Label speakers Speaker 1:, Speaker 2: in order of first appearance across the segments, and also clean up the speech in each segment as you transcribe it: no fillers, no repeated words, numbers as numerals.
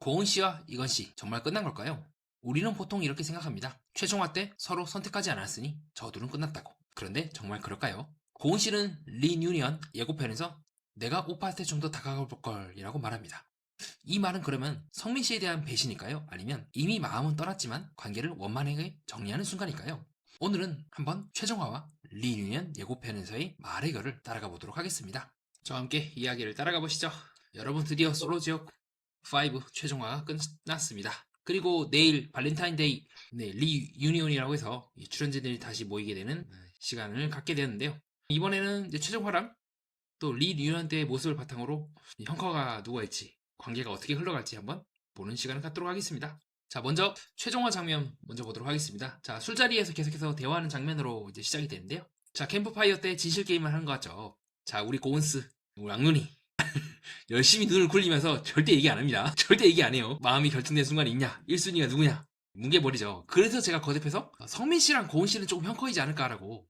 Speaker 1: 고은 씨와 이건 씨 정말 끝난 걸까요? 우리는 보통 이렇게 생각합니다. 최종화 때 서로 선택하지 않았으니 저 둘은 끝났다고. 그런데 정말 그럴까요? 고은 씨는 리유니언 예고편에서 내가 오빠한테 좀 더 다가가 볼 걸이라고 말합니다. 이 말은 그러면 성민 씨에 대한 배신일까요? 아니면 이미 마음은 떠났지만 관계를 원만하게 정리하는 순간일까요? 오늘은 한번 최정화와 리유니언 예고편에서의 말의 결을 따라가 보도록 하겠습니다. 저와 함께 이야기를 따라가 보시죠. 여러분 드디어 솔로지옥 5 최종화가 끝났습니다. 그리고 내일 발렌타인데이 리유니온이라고 해서 출연진들이 다시 모이게 되는 시간을 갖게 되었는데요. 이번에는 이제 최종화랑 또 리유니온 때의 모습을 바탕으로 형커가 누구일지 관계가 어떻게 흘러갈지 한번 보는 시간을 갖도록 하겠습니다. 자, 먼저 최종화 장면 먼저 보도록 하겠습니다. 자, 술자리에서 계속해서 대화하는 장면으로 이제 시작이 되는데요. 자, 캠프파이어 때 진실 게임을 하는 것 같죠. 자, 우리 고은스, 우리 악눈이 열심히 눈을 굴리면서 절대 얘기 안 합니다. 절대 얘기 안 해요. 마음이 결정된 순간이 있냐? 1순위가 누구냐? 뭉개버리죠. 그래서 제가 거듭해서 성민 씨랑 고은 씨는 조금 형커이지 않을까라고.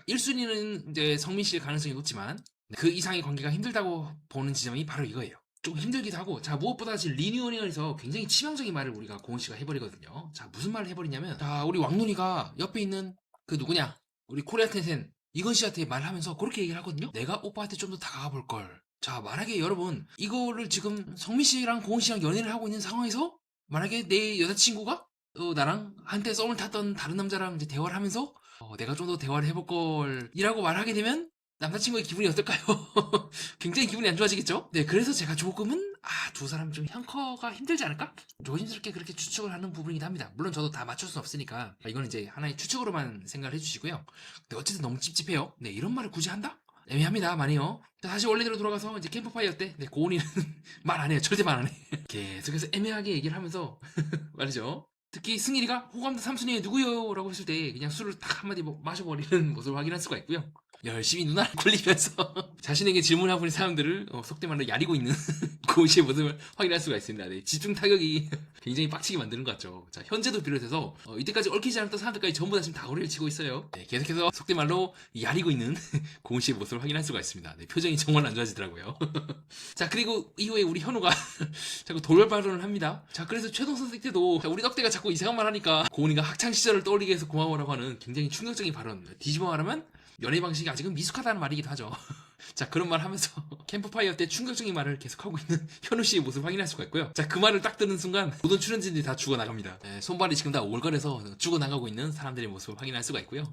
Speaker 1: 1순위는 이제 성민 씨의 가능성이 높지만 그 이상의 관계가 힘들다고 보는 지점이 바로 이거예요. 좀 힘들기도 하고, 자, 무엇보다 지금 리뉴얼에서 굉장히 치명적인 말을 우리가 고은 씨가 해버리거든요. 자, 무슨 말을 해버리냐면, 자, 우리 왕눈이가 옆에 있는 그 누구냐? 우리 코리아 텐센 이건 씨한테 말하면서 그렇게 얘기를 하거든요. 내가 오빠한테 좀 더 다가가 볼 걸. 자, 만약에 여러분 이거를 지금 성민 씨랑 고은 씨랑 연애를 하고 있는 상황에서 만약에 내 여자친구가 나랑 한때 썸을 탔던 다른 남자랑 이제 대화를 하면서 내가 좀 더 대화를 해볼 걸이라고 말하게 되면 남자친구의 기분이 어떨까요? 굉장히 기분이 안 좋아지겠죠? 네, 그래서 제가 조금은 두 사람 좀 형커가 힘들지 않을까? 조심스럽게 그렇게 추측을 하는 부분이긴 합니다. 물론 저도 다 맞출 수는 없으니까 이건 이제 하나의 추측으로만 생각을 해주시고요. 근데 어쨌든 너무 찝찝해요. 네, 이런 말을 굳이 한다? 애매합니다, 많이요. 자, 다시 원래대로 돌아가서 이제 캠프파이어 때 고은이는 말 안 해요. 절대 말 안 해. 계속해서 애매하게 얘기를 하면서 말이죠. 특히 승일이가 호감도 3순위에 누구요? 라고 했을 때 그냥 술을 딱 한마디 마셔버리는 모습을 확인할 수가 있고요. 열심히 눈알 굴리면서 자신에게 질문하고 있는 사람들을 속된 말로 야리고 있는 고은 씨의 모습을 확인할 수가 있습니다. 네, 집중 타격이 굉장히 빡치게 만드는 것 같죠. 자, 현재도 비롯해서 이때까지 얽히지 않았던 사람들까지 전부 다 지금 다구리를 치고 있어요. 네, 계속해서 속된 말로 야리고 있는 고은 씨의 모습을 확인할 수가 있습니다. 네, 표정이 정말 안 좋아지더라고요. 자, 그리고 이후에 우리 현우가 자꾸 돌발 발언을 합니다. 자, 그래서 최동 선생 때도 우리 떡대가 자꾸 이상한 말 하니까 고은이가 학창 시절을 떠올리게 해서 고마워라고 하는 굉장히 충격적인 발언. 뒤집어 말하면 연애 방식이 아직은 미숙하다는 말이기도 하죠. 자, 그런 말 하면서 캠프파이어 때 충격적인 말을 계속하고 있는 현우 씨의 모습을 확인할 수가 있고요. 자, 그 말을 딱 듣는 순간 모든 출연진들이 다 죽어나갑니다. 네, 손발이 지금 다 올걸해서 죽어나가고 있는 사람들의 모습을 확인할 수가 있고요.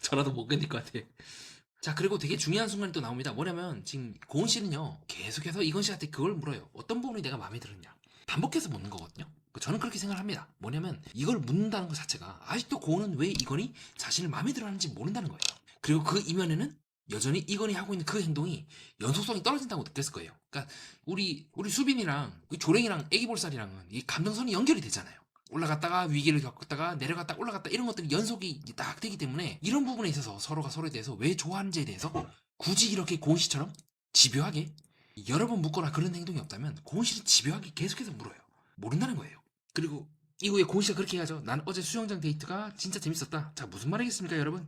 Speaker 1: 저라도 못 견딜 것 같아. 자, 그리고 되게 중요한 순간이 또 나옵니다. 뭐냐면 지금 고은 씨는요 계속해서 이건 씨한테 그걸 물어요. 어떤 부분이 내가 마음에 들었냐. 반복해서 묻는 거거든요. 저는 그렇게 생각을 합니다. 뭐냐면 이걸 묻는다는 것 자체가 아직도 고은은 왜 이건이 자신을 마음에 들어하는지 모른다는 거예요. 그리고 그 이면에는 여전히 이건이 하고 있는 그 행동이 연속성이 떨어진다고 느꼈을 거예요. 그러니까 우리 수빈이랑 우리 조랭이랑 애기볼살이랑은 이 감정선이 연결이 되잖아요. 올라갔다가 위기를 겪었다가 내려갔다 올라갔다 이런 것들이 연속이 딱 되기 때문에 이런 부분에 있어서 서로가 서로에 대해서 왜 좋아하는지에 대해서 굳이 이렇게 고은 씨처럼 집요하게 여러 번 묻거나 그런 행동이 없다면 고은 씨는 집요하게 계속해서 물어요. 모른다는 거예요. 그리고 이후에 고은 씨가 그렇게 해야죠. 난 어제 수영장 데이트가 진짜 재밌었다. 자, 무슨 말이겠습니까, 여러분?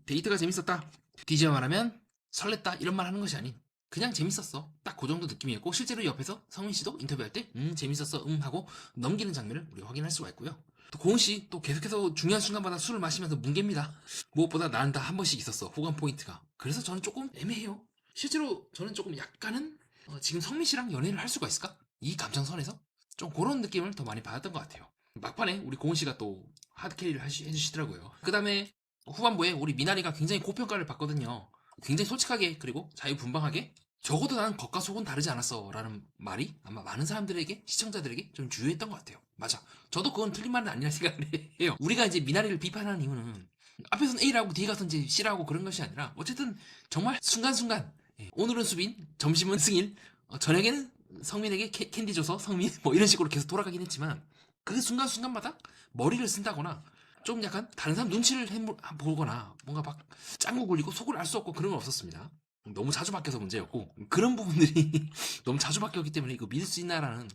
Speaker 1: 데이트가 재밌었다. 뒤집어 말하면 설렜다 이런 말 하는 것이 아닌 그냥 재밌었어. 딱 그 정도 느낌이었고 실제로 옆에서 성민 씨도 인터뷰할 때 재밌었어 하고 넘기는 장면을 우리가 확인할 수가 있고요. 또 고은 씨 또 계속해서 중요한 순간마다 술을 마시면서 뭉갭니다. 무엇보다 나는 다 한 번씩 있었어. 호감 포인트가. 그래서 저는 조금 애매해요. 실제로 저는 조금 약간은 지금 성민 씨랑 연애를 할 수가 있을까? 이 감정선에서 좀 그런 느낌을 더 많이 받았던 것 같아요. 막판에 우리 고은 씨가 또 하드캐리를 해주시더라고요. 그 다음에 후반부에 우리 미나리가 굉장히 고평가를 받거든요. 굉장히 솔직하게 그리고 자유분방하게 적어도 나는 겉과 속은 다르지 않았어 라는 말이 아마 많은 사람들에게 시청자들에게 좀 주요했던 것 같아요. 맞아, 저도 그건 틀린 말은 아니라 생각을 해요. 우리가 이제 미나리를 비판하는 이유는 앞에서는 A라고 뒤에 가서 이제 C라고 그런 것이 아니라 어쨌든 정말 순간순간 오늘은 수빈, 점심은 승일, 저녁에는 성민에게 캔디 줘서 성민 뭐 이런 식으로 계속 돌아가긴 했지만 그 순간순간마다 머리를 쓴다거나 좀 약간 다른 사람 눈치를 보거나 뭔가 막 짱구 굴리고 속을 알 수 없고 그런 건 없었습니다. 너무 자주 바뀌어서 문제였고 그런 부분들이 너무 자주 바뀌었기 때문에 이거 믿을 수 있나라는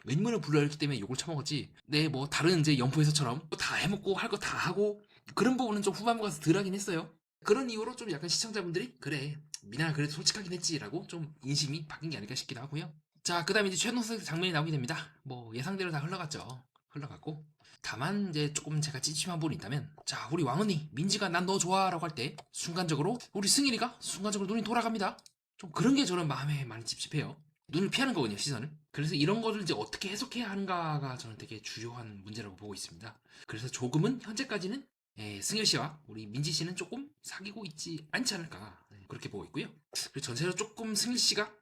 Speaker 1: 의문을 불러일으켰기 때문에 욕을 처먹었지. 네, 뭐 다른 이제 연포에서처럼 다 해먹고 할 거 다 하고 그런 부분은 좀 후반부 가서 덜 하긴 했어요. 그런 이유로 좀 약간 시청자분들이 그래 미나 그래도 솔직하긴 했지라고 좀 인심이 바뀐 게 아닐까 싶기도 하고요. 자, 그 다음에 이제 최동석 장면이 나오게 됩니다. 뭐 예상대로 다 흘러갔죠. 흘러갔고, 다만 이제 조금 제가 찜찜한 부분이 있다면, 자, 우리 왕언니 민지가 난 너 좋아라고 할 때 순간적으로 우리 승일이가 순간적으로 눈이 돌아갑니다. 좀 그런 게 저는 마음에 많이 찝찝해요. 눈을 피하는 거거든요, 시선을. 그래서 이런 거를 이제 어떻게 해석해야 하는가가 저는 되게 주요한 문제라고 보고 있습니다. 그래서 조금은 현재까지는 승일 씨와 우리 민지 씨는 조금 사귀고 있지 않지 않을까, 그렇게 보고 있고요. 그리고 전체적으로 조금 승일 씨가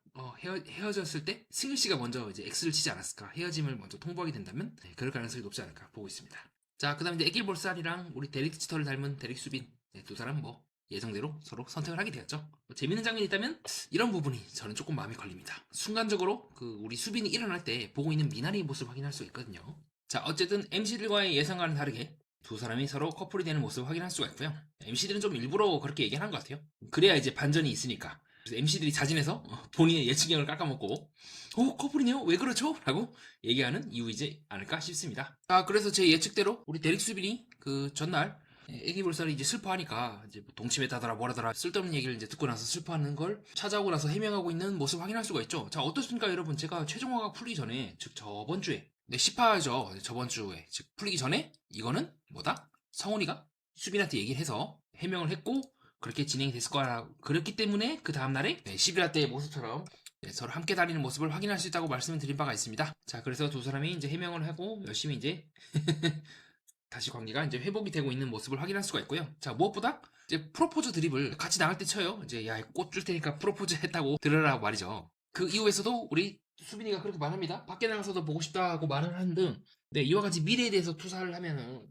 Speaker 1: 헤어졌을 때 승일 씨가 먼저 이제 X를 치지 않았을까, 헤어짐을 먼저 통보하게 된다면 그럴 가능성이 높지 않을까 보고 있습니다. 자, 그 다음에 이제 애길 볼살이랑 우리 데릭 치터를 닮은 데릭 수빈, 두 사람 뭐 예정대로 서로 선택을 하게 되었죠. 뭐 재밌는 장면이 있다면 이런 부분이 저는 조금 마음에 걸립니다. 순간적으로 그 우리 수빈이 일어날 때 보고 있는 미나리의 모습을 확인할 수 있거든요. 자, 어쨌든 MC들과의 예상과는 다르게 두 사람이 서로 커플이 되는 모습을 확인할 수가 있고요. MC들은 좀 일부러 그렇게 얘기하는 것 같아요. 그래야 이제 반전이 있으니까. 그래서 MC들이 자진해서 본인의 예측형을 깎아먹고 커플이네요? 왜 그렇죠? 라고 얘기하는 이유이지 않을까 싶습니다. 자, 그래서 제 예측대로 우리 데릭 수빈이 그 전날 애기 볼살이 이제 슬퍼하니까 이제 뭐 동치미했다더라 뭐라더라 쓸데없는 얘기를 이제 듣고 나서 슬퍼하는 걸 찾아오고 나서 해명하고 있는 모습 확인할 수가 있죠. 자, 어떻습니까 여러분? 제가 최종화가 풀리기 전에, 즉 저번 주에 10화죠. 저번 주에 즉 풀리기 전에 이거는 뭐다? 성훈이가 수빈한테 얘기를 해서 해명을 했고 그렇게 진행이 됐을 거라, 그랬기 때문에 그 다음날에 11화 때의 모습처럼 서로 함께 다니는 모습을 확인할 수 있다고 말씀을 드린 바가 있습니다. 자, 그래서 두 사람이 이제 해명을 하고 열심히 이제 다시 관계가 이제 회복이 되고 있는 모습을 확인할 수가 있고요. 자, 무엇보다 이제 프로포즈 드립을 같이 나갈 때 쳐요. 이제 야, 꽃 줄 테니까 프로포즈 했다고 들으라고 말이죠. 그 이후에서도 우리 수빈이가 그렇게 말합니다. 밖에 나가서도 보고 싶다고 말을 하는 등, 이와 같이 미래에 대해서 투사를 하면은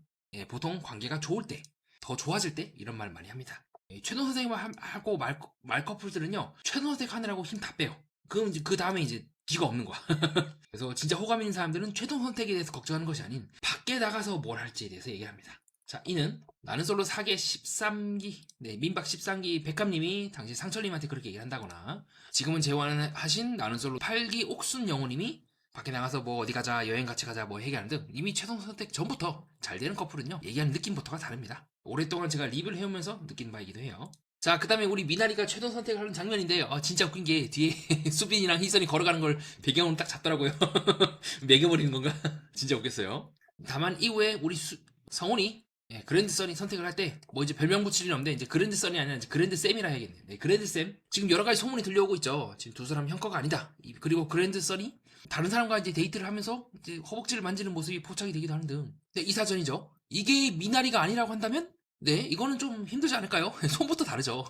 Speaker 1: 보통 관계가 좋을 때, 더 좋아질 때 이런 말 많이 합니다. 최동 선생님을 하고 말 커플들은요, 최동 선생 하느라고 힘 다 빼요. 그럼 이제 그 다음에 이제 기가 없는 거야. 그래서 진짜 호감 있는 사람들은 최종 선택에 대해서 걱정하는 것이 아닌 밖에 나가서 뭘 할지에 대해서 얘기합니다. 자, 이는 나는 솔로 4개 13기, 민박 13기 백감님이 당시 상철님한테 그렇게 얘기를 한다거나, 지금은 재혼하신 나는 솔로 8기 옥순 영호님이 밖에 나가서 뭐 어디 가자, 여행 같이 가자 뭐 얘기하는 등 이미 최종 선택 전부터 잘 되는 커플은요, 얘기하는 느낌부터가 다릅니다. 오랫동안 제가 리뷰를 해오면서 느낀 바이기도 해요. 자, 그 다음에 우리 미나리가 최종 선택을 하는 장면인데요. 진짜 웃긴 게 뒤에 수빈이랑 희선이 걸어가는 걸 배경으로 딱 잡더라고요. 매겨버리는 건가? 진짜 웃겼어요. 다만 이후에 우리 성훈이 그랜드선이 선택을 할 때 뭐 이제 별명 붙일 일은 없는데 이제 그랜드선이 아니라 이제 그랜드쌤이라 해야겠네. 그랜드쌤. 지금 여러 가지 소문이 들려오고 있죠. 지금 두 사람 형과가 아니다. 그리고 그랜드선이 다른 사람과 이제 데이트를 하면서 이제 허벅지를 만지는 모습이 포착이 되기도 하는 등. 이 사전이죠. 이게 미나리가 아니라고 한다면 이거는 좀 힘들지 않을까요? 손부터 다르죠.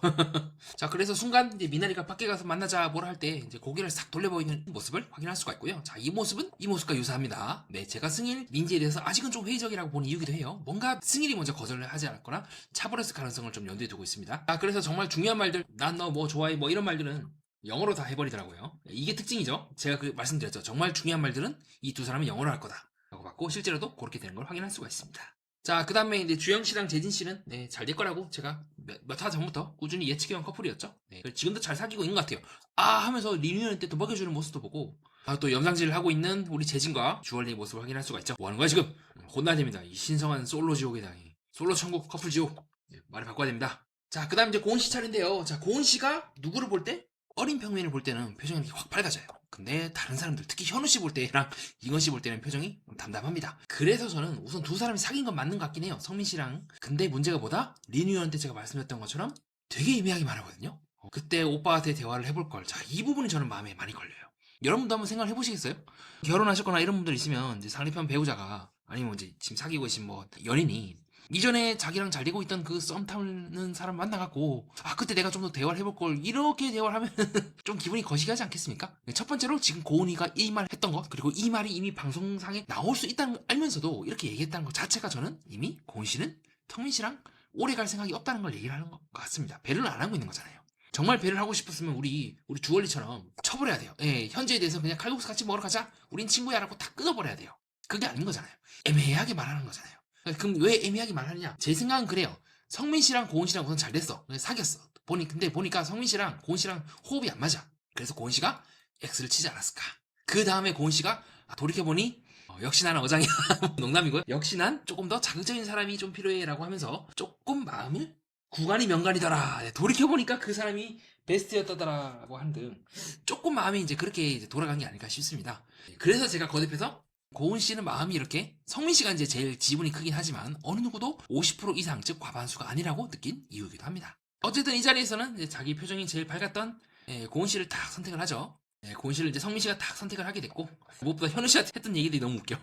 Speaker 1: 자, 그래서 순간 이제 미나리가 밖에 가서 만나자 뭐라 할 때 이제 고개를 싹 돌려보이는 모습을 확인할 수가 있고요. 자, 이 모습은 이 모습과 유사합니다. 제가 승일, 민지에 대해서 아직은 좀 회의적이라고 보는 이유기도 해요. 뭔가 승일이 먼저 거절을 하지 않았거나 차버렸을 가능성을 좀 염두에 두고 있습니다. 자, 그래서 정말 중요한 말들, 난 너 뭐 좋아해 뭐 이런 말들은 영어로 다 해버리더라고요. 이게 특징이죠. 제가 말씀드렸죠. 정말 중요한 말들은 이 두 사람은 영어로 할 거다 라고 봤고, 실제로도 그렇게 되는 걸 확인할 수가 있습니다. 자, 그 다음에 이제 주영 씨랑 재진 씨는 잘 될 거라고 제가 몇 화 전부터 꾸준히 예측해온 커플이었죠. 지금도 잘 사귀고 있는 것 같아요. 하면서 리뉴얼 때 또 먹여주는 모습도 보고, 또 염장질을 하고 있는 우리 재진과 주얼리의 모습을 확인할 수가 있죠. 뭐 하는 거야 지금? 혼나야 됩니다. 이 신성한 솔로 지옥이다. 솔로 천국 커플 지옥. 말을 바꿔야 됩니다. 자, 그 다음 이제 고은 씨 차례인데요. 자, 고은 씨가 누구를 볼 때? 어린 평민을 볼 때는 표정이 이렇게 확 밝아져요. 근데 다른 사람들, 특히 현우 씨 볼 때랑 이건 씨 볼 때는 표정이 담담합니다. 그래서 저는 우선 두 사람이 사귄 건 맞는 것 같긴 해요. 성민 씨랑. 근데 문제가 뭐다? 리뉴얼 때 제가 말씀드렸던 것처럼 되게 애매하게 말하거든요. 그때 오빠한테 대화를 해볼 걸. 자, 이 부분이 저는 마음에 많이 걸려요. 여러분도 한번 생각을 해보시겠어요? 결혼하셨거나 이런 분들 있으면 이제 상대편 배우자가, 아니면 이제 지금 사귀고 계신 뭐 연인이 이전에 자기랑 잘 되고 있던 그 썸 타는 사람 만나갖고 그때 내가 좀 더 대화를 해볼 걸, 이렇게 대화를 하면 좀 기분이 거시기하지 않겠습니까? 첫 번째로 지금 고은이가 이 말 했던 것, 그리고 이 말이 이미 방송상에 나올 수 있다는 걸 알면서도 이렇게 얘기했다는 것 자체가 저는 이미 고은 씨는 성민 씨랑 오래 갈 생각이 없다는 걸 얘기를 하는 것 같습니다. 배려를 안 하고 있는 거잖아요. 정말 배려를 하고 싶었으면 우리 주얼리처럼 쳐버려야 돼요. 현재에 대해서 그냥 칼국수 같이 먹으러 가자, 우린 친구야 라고 다 끊어버려야 돼요. 그게 아닌 거잖아요. 애매하게 말하는 거잖아요. 그럼 왜 애매하게 말하느냐? 제 생각은 그래요. 성민 씨랑 고은 씨랑 우선 잘 됐어. 사귀었어. 근데 보니까 성민 씨랑 고은 씨랑 호흡이 안 맞아. 그래서 고은 씨가 X를 치지 않았을까. 그 다음에 고은 씨가 돌이켜보니 역시 나는 어장이야. 농담이고요. 역시 난 조금 더 자극적인 사람이 좀 필요해 라고 하면서 조금 마음을 구간이 명간이더라. 네, 돌이켜보니까 그 사람이 베스트였다더라고 하는 등 조금 마음이 이제 그렇게 이제 돌아간 게 아닐까 싶습니다. 그래서 제가 거듭해서 고은 씨는 마음이 이렇게 성민 씨가 이제 제일 지분이 크긴 하지만 어느 누구도 50% 이상 즉 과반수가 아니라고 느낀 이유이기도 합니다. 어쨌든 이 자리에서는 이제 자기 표정이 제일 밝았던 고은 씨를 딱 선택을 하죠. 고은 씨를 이제 성민 씨가 딱 선택을 하게 됐고 무엇보다 현우 씨한테 했던 얘기들이 너무 웃겨.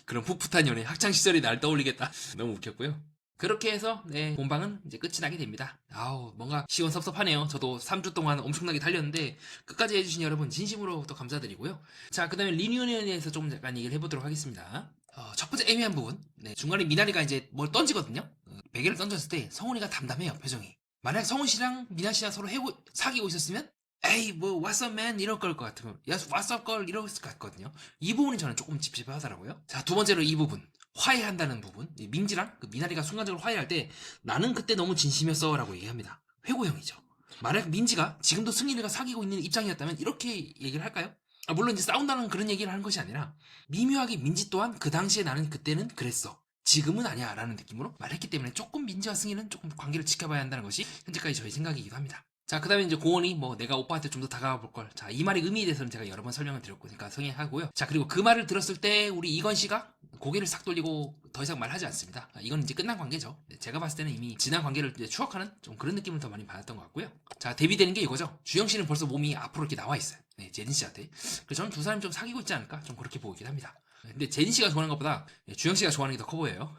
Speaker 1: 그런 풋풋한 연애 학창 시절이 날 떠올리겠다. 너무 웃겼고요. 그렇게 해서 본방은 이제 끝이 나게 됩니다. 아우 뭔가 시원섭섭하네요. 저도 3주 동안 엄청나게 달렸는데 끝까지 해주신 여러분 진심으로 또 감사드리고요. 자 그다음에 리뉴언에 대해서 좀 약간 얘기를 해보도록 하겠습니다. 첫 번째 애매한 부분. 중간에 미나리가 이제 뭘 던지거든요. 베개를 던졌을 때 성훈이가 담담해요 표정이. 만약 성훈 씨랑 미나 씨가 서로 사귀고 있었으면 에이 뭐 what's up man 이럴 걸 것 같으면 야 what's up girl 이럴 것 같거든요. 이 부분이 저는 조금 찝찝하더라고요. 자 두 번째로 이 부분. 화해한다는 부분. 민지랑 그 미나리가 순간적으로 화해할 때 나는 그때 너무 진심이었어 라고 얘기합니다. 회고형이죠. 만약 민지가 지금도 승일이가 사귀고 있는 입장이었다면 이렇게 얘기를 할까요? 물론 이제 싸운다는 그런 얘기를 하는 것이 아니라 미묘하게 민지 또한 그 당시에 나는 그때는 그랬어. 지금은 아니야 라는 느낌으로 말했기 때문에 조금 민지와 승일은 조금 관계를 지켜봐야 한다는 것이 현재까지 저희 생각이기도 합니다. 자, 그 다음에 이제 고원이 뭐 내가 오빠한테 좀 더 다가가 볼 걸. 자, 이 말의 의미에 대해서는 제가 여러 번 설명을 드렸고, 그러니까 성의하고요. 자, 그리고 그 말을 들었을 때 우리 이건 씨가 고개를 싹 돌리고 더 이상 말하지 않습니다. 이건 이제 끝난 관계죠. 제가 봤을 때는 이미 지난 관계를 이제 추억하는 좀 그런 느낌을 더 많이 받았던 것 같고요. 자, 데뷔되는 게 이거죠. 주영 씨는 벌써 몸이 앞으로 이렇게 나와 있어요. 제진 씨한테. 그래서 저는 두 사람이 좀 사귀고 있지 않을까? 좀 그렇게 보이긴 합니다. 근데 제진 씨가 좋아하는 것보다 주영 씨가 좋아하는 게 더 커 보여요.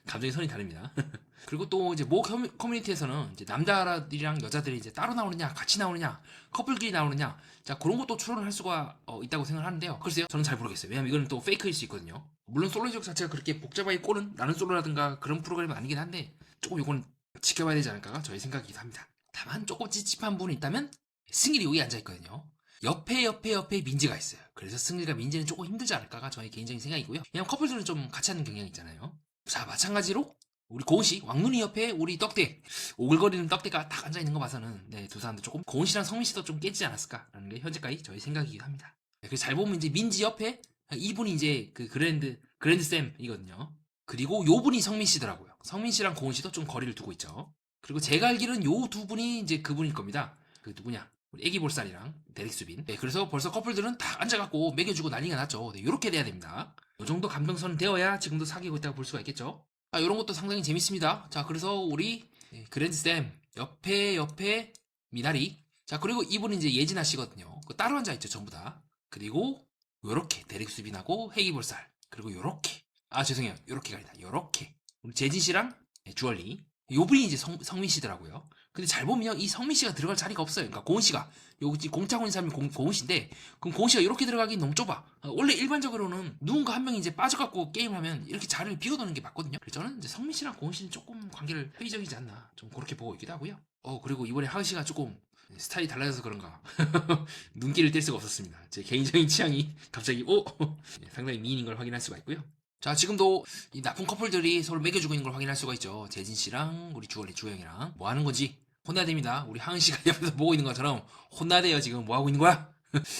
Speaker 1: 감정의 선이 다릅니다. 그리고 또 이제 모 커뮤니티에서는 이제 남자들이랑 여자들이 이제 따로 나오느냐, 같이 나오느냐, 커플끼리 나오느냐, 자 그런 것도 추론을 할 수가 있다고 생각을 하는데요. 글쎄요, 저는 잘 모르겠어요. 왜냐면 이거는 또 페이크일 수 있거든요. 물론 솔로 지역 자체가 그렇게 복잡하게 꼬는 나는 솔로라든가 그런 프로그램은 아니긴 한데 조금 이건 지켜봐야 되지 않을까가 저의 생각이기도 합니다. 다만 조금 찝찝한 부분이 있다면 승일이 여기 앉아 있거든요. 옆에 민지가 있어요. 그래서 승일과 민지는 조금 힘들지 않을까가 저의 개인적인 생각이고요. 왜냐면 커플들은 좀 같이 하는 경향이 있잖아요. 자 마찬가지로 우리 고은씨 왕눈이 옆에 우리 떡대 오글거리는 떡대가 딱 앉아있는 거 봐서는 두 사람도 조금 고은씨랑 성민씨도 좀 깨지지 않았을까라는 게 현재까지 저희 생각이기도 합니다. 그래서 잘 보면 이제 민지 옆에 이분이 이제 그 그랜드쌤이거든요. 그리고 요 분이 성민씨더라고요. 성민씨랑 고은씨도 좀 거리를 두고 있죠. 그리고 제가 알기로는 요 두 분이 이제 그분일 겁니다. 그 누구냐 우리 애기볼살이랑 데릭수빈. 그래서 벌써 커플들은 다 앉아갖고 먹여주고 난리가 났죠. 요렇게 돼야 됩니다. 요 정도 감정선은 되어야 지금도 사귀고 있다고 볼 수가 있겠죠. 이런 것도 상당히 재밌습니다. 자, 그래서 우리 그랜드쌤 옆에 미나리. 자, 그리고 이분은 이제 예진아 씨거든요. 따로 앉아 있죠, 전부 다. 그리고 요렇게 데릭수빈하고 해기볼살. 그리고 요렇게. 죄송해요. 요렇게가 아니다. 요렇게. 우리 재진 씨랑 주얼리. 요분이 이제 성민 씨더라고요. 근데 잘 보면 이 성민 씨가 들어갈 자리가 없어요. 그러니까 고은 씨가 여기 공차고 있는 사람이 고은 씨인데 그럼 고은 씨가 이렇게 들어가기 너무 좁아. 원래 일반적으로는 누군가 한 명이 이제 빠져갖고 게임을 하면 이렇게 자리를 비워두는 게 맞거든요. 그래서 저는 이제 성민 씨랑 고은 씨는 조금 관계를 회의적이지 않나 좀 그렇게 보고 있기도 하고요. 그리고 이번에 하은 씨가 조금 스타일이 달라져서 그런가 눈길을 뗄 수가 없었습니다. 제 개인적인 취향이 갑자기 상당히 미인인 걸 확인할 수가 있고요. 자 지금도 이 나쁜 커플들이 서로 먹여주고 있는 걸 확인할 수가 있죠. 재진 씨랑 우리 주얼리 주영이랑 뭐 하는 건지 혼나야 됩니다. 우리 하은 씨가 옆에서 보고 있는 것처럼 혼나야 돼요. 지금 뭐 하고 있는 거야?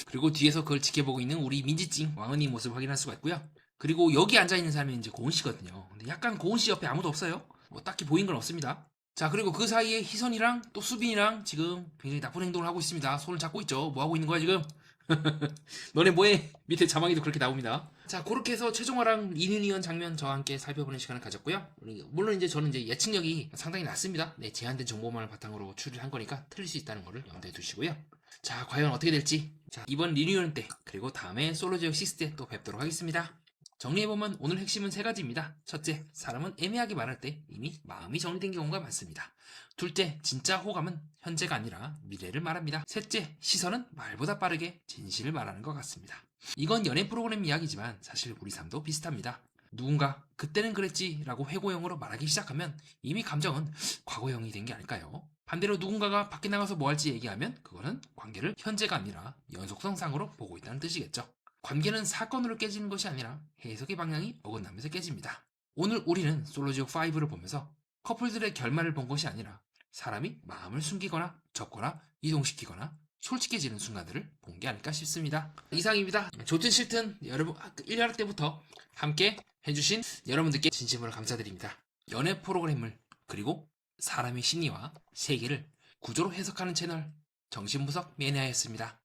Speaker 1: 그리고 뒤에서 그걸 지켜보고 있는 우리 민지찡 왕언니 모습 확인할 수가 있고요. 그리고 여기 앉아 있는 사람이 이제 고은 씨거든요. 근데 약간 고은 씨 옆에 아무도 없어요. 뭐 딱히 보인 건 없습니다. 자 그리고 그 사이에 희선이랑 또 수빈이랑 지금 굉장히 나쁜 행동을 하고 있습니다. 손을 잡고 있죠. 뭐 하고 있는 거야 지금? 너네 뭐해? 밑에 자막에도 그렇게 나옵니다. 자, 그렇게 해서 최종화랑 리뉴니언 장면 저와 함께 살펴보는 시간을 가졌고요. 물론 이제 저는 이제 예측력이 상당히 낮습니다. 제한된 정보만을 바탕으로 추리를 한 거니까 틀릴 수 있다는 거를 염두에 두시고요. 자, 과연 어떻게 될지. 자, 이번 리뉴니언 때, 그리고 다음에 솔로 지역 6 때 또 뵙도록 하겠습니다. 정리해보면 오늘 핵심은 세 가지입니다. 첫째, 사람은 애매하게 말할 때 이미 마음이 정리된 경우가 많습니다. 둘째, 진짜 호감은 현재가 아니라 미래를 말합니다. 셋째, 시선은 말보다 빠르게 진실을 말하는 것 같습니다. 이건 연애 프로그램 이야기지만 사실 우리 삶도 비슷합니다. 누군가 그때는 그랬지 라고 회고형으로 말하기 시작하면 이미 감정은 과거형이 된 게 아닐까요? 반대로 누군가가 밖에 나가서 뭐 할지 얘기하면 그거는 관계를 현재가 아니라 연속성상으로 보고 있다는 뜻이겠죠. 관계는 사건으로 깨지는 것이 아니라 해석의 방향이 어긋나면서 깨집니다. 오늘 우리는 솔로지옥 5를 보면서 커플들의 결말을 본 것이 아니라 사람이 마음을 숨기거나 접거나 이동시키거나 솔직해지는 순간들을 본 게 아닐까 싶습니다. 이상입니다. 좋든 싫든 여러분 1화 때부터 함께 해주신 여러분들께 진심으로 감사드립니다. 연애 프로그램을 그리고 사람의 심리와 세계를 구조로 해석하는 채널 정신분석 매니아였습니다.